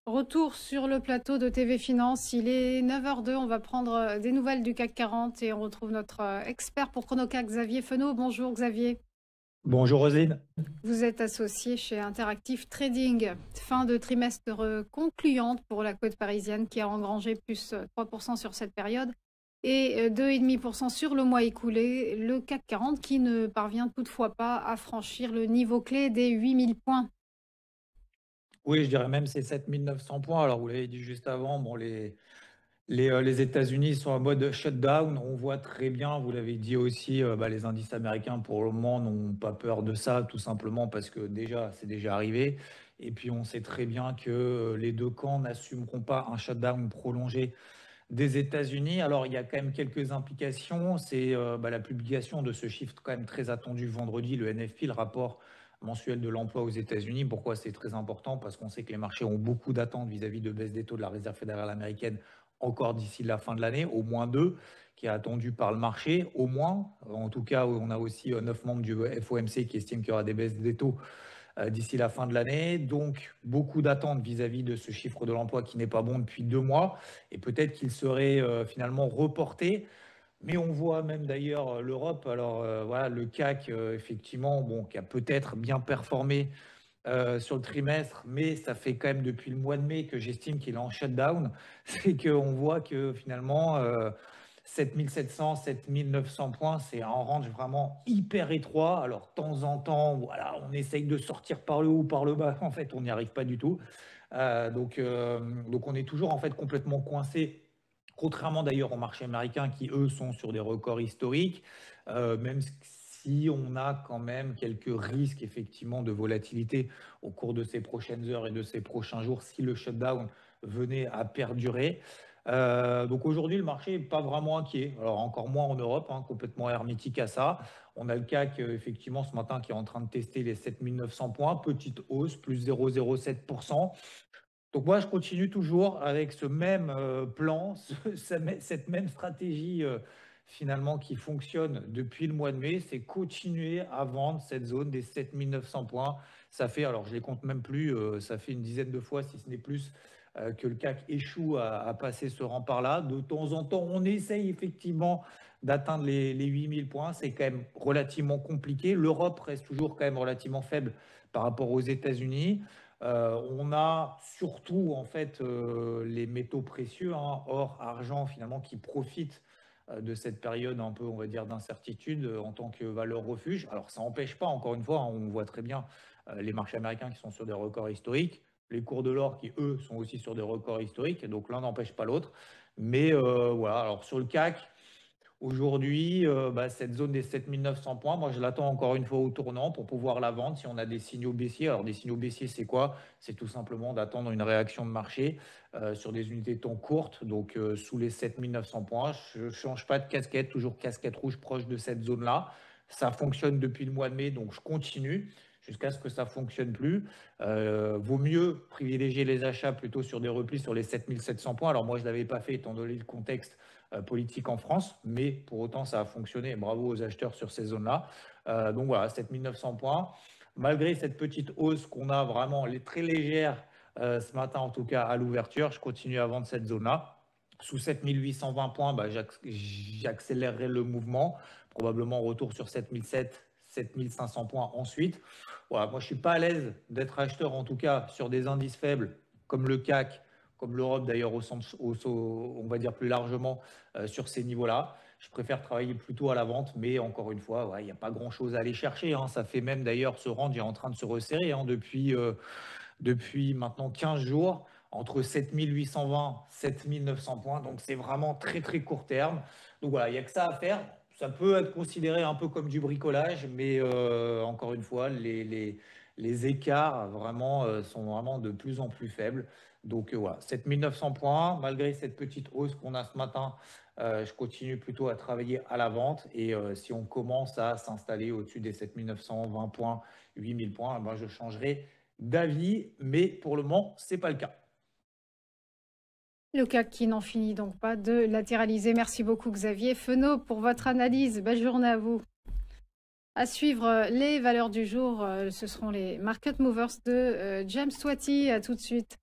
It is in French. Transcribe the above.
Retour sur le plateau de TV Finance, il est 9h02, on va prendre des nouvelles du CAC 40 et on retrouve notre expert pour Chronoca, Xavier Fenot. Bonjour Xavier. Bonjour Roselyne. Vous êtes associé chez Interactive Trading. Fin de trimestre concluante pour la côte parisienne qui a engrangé plus 3% sur cette période et 2,5% sur le mois écoulé. Le CAC 40 qui ne parvient toutefois pas à franchir le niveau clé des 8000 points. Oui, je dirais même c'est 7900 points. Alors, vous l'avez dit juste avant, bon, les États-Unis sont en mode shutdown. On voit très bien, vous l'avez dit aussi, les indices américains pour le moment n'ont pas peur de ça, tout simplement parce que déjà, c'est déjà arrivé. Et puis, on sait très bien que les deux camps n'assumeront pas un shutdown prolongé des États-Unis. Alors, il y a quand même quelques implications. C'est la publication de ce chiffre quand même très attendu vendredi, le NFP, le rapport mensuel de l'emploi aux États-Unis. Pourquoi c'est très important? Parce qu'on sait que les marchés ont beaucoup d'attentes vis-à-vis de baisse des taux de la Réserve fédérale américaine encore d'ici la fin de l'année, au moins deux, qui est attendu par le marché, au moins. En tout cas, on a aussi 9 membres du FOMC qui estiment qu'il y aura des baisses des taux d'ici la fin de l'année. Donc, beaucoup d'attentes vis-à-vis de ce chiffre de l'emploi qui n'est pas bon depuis 2 mois. Et peut-être qu'il serait finalement reporté. Mais on voit même d'ailleurs l'Europe. Alors voilà, le CAC, effectivement, bon, qui a peut-être bien performé sur le trimestre, mais ça fait quand même depuis le mois de mai que j'estime qu'il est en shutdown. C'est qu'on voit que finalement, 7700, 7900 points, c'est un range vraiment hyper étroit. Alors, de temps en temps, voilà, on essaye de sortir par le haut, par le bas. En fait, on n'y arrive pas du tout. Donc, on est toujours en fait complètement coincé. Contrairement d'ailleurs au marché américain qui, eux, sont sur des records historiques, même si on a quand même quelques risques effectivement de volatilité au cours de ces prochaines heures et de ces prochains jours si le shutdown venait à perdurer. Donc aujourd'hui, le marché n'est pas vraiment inquiet. Alors encore moins en Europe, hein, complètement hermétique à ça. On a le CAC effectivement ce matin qui est en train de tester les 7900 points, petite hausse, plus 0,07%. Donc moi, je continue toujours avec ce même plan, cette même stratégie finalement qui fonctionne depuis le mois de mai, c'est continuer à vendre cette zone des 7900 points. Ça fait, alors je les compte même plus, ça fait une dizaine de fois, si ce n'est plus, que le CAC échoue à passer ce rempart-là. De temps en temps, on essaye effectivement d'atteindre les 8000 points. C'est quand même relativement compliqué. L'Europe reste toujours quand même relativement faible par rapport aux États-Unis. On a surtout en fait les métaux précieux, hein, or, argent finalement, qui profitent de cette période un peu, on va dire, d'incertitude en tant que valeur refuge. Alors ça n'empêche pas, encore une fois, hein, on voit très bien les marchés américains qui sont sur des records historiques, les cours de l'or qui, eux, sont aussi sur des records historiques, donc l'un n'empêche pas l'autre. Mais voilà, alors sur le CAC, aujourd'hui, cette zone des 7900 points, moi je l'attends encore une fois au tournant pour pouvoir la vendre si on a des signaux baissiers. Alors des signaux baissiers, c'est quoi? C'est tout simplement d'attendre une réaction de marché sur des unités de temps courtes, donc sous les 7900 points. Je ne change pas de casquette, toujours casquette rouge proche de cette zone-là. Ça fonctionne depuis le mois de mai, donc je continue jusqu'à ce que ça ne fonctionne plus. Vaut mieux privilégier les achats plutôt sur des replis sur les 7700 points. Alors moi, je ne l'avais pas fait étant donné le contexte politique en France, mais pour autant, ça a fonctionné. Bravo aux acheteurs sur ces zones-là. Donc voilà, 7900 points. Malgré cette petite hausse qu'on a vraiment très légère ce matin, en tout cas à l'ouverture, je continue à vendre cette zone-là. Sous 7820 points, j'accélérerai le mouvement. Probablement retour sur 7007, 7500 points ensuite. Voilà, moi, je ne suis pas à l'aise d'être acheteur, en tout cas, sur des indices faibles comme le CAC, comme l'Europe d'ailleurs, on va dire plus largement sur ces niveaux-là. Je préfère travailler plutôt à la vente, mais encore une fois, il n'y a pas grand-chose à aller chercher, hein. Ça fait même d'ailleurs ce range est en train de se resserrer hein, depuis maintenant 15 jours, entre 7820 et 7900 points. Donc c'est vraiment très très court terme. Donc voilà, il n'y a que ça à faire. Ça peut être considéré un peu comme du bricolage, mais encore une fois, les écarts vraiment sont vraiment de plus en plus faibles. Donc voilà, 7900 points, malgré cette petite hausse qu'on a ce matin, je continue plutôt à travailler à la vente. Et si on commence à s'installer au-dessus des 7920 points, 8000 points, eh ben, je changerai d'avis, mais pour le moment, ce n'est pas le cas. Le CAC qui n'en finit donc pas de latéraliser. Merci beaucoup Xavier Fenot pour votre analyse. Belle journée à vous. À suivre les valeurs du jour, ce seront les Market Movers de James Twatty. À tout de suite.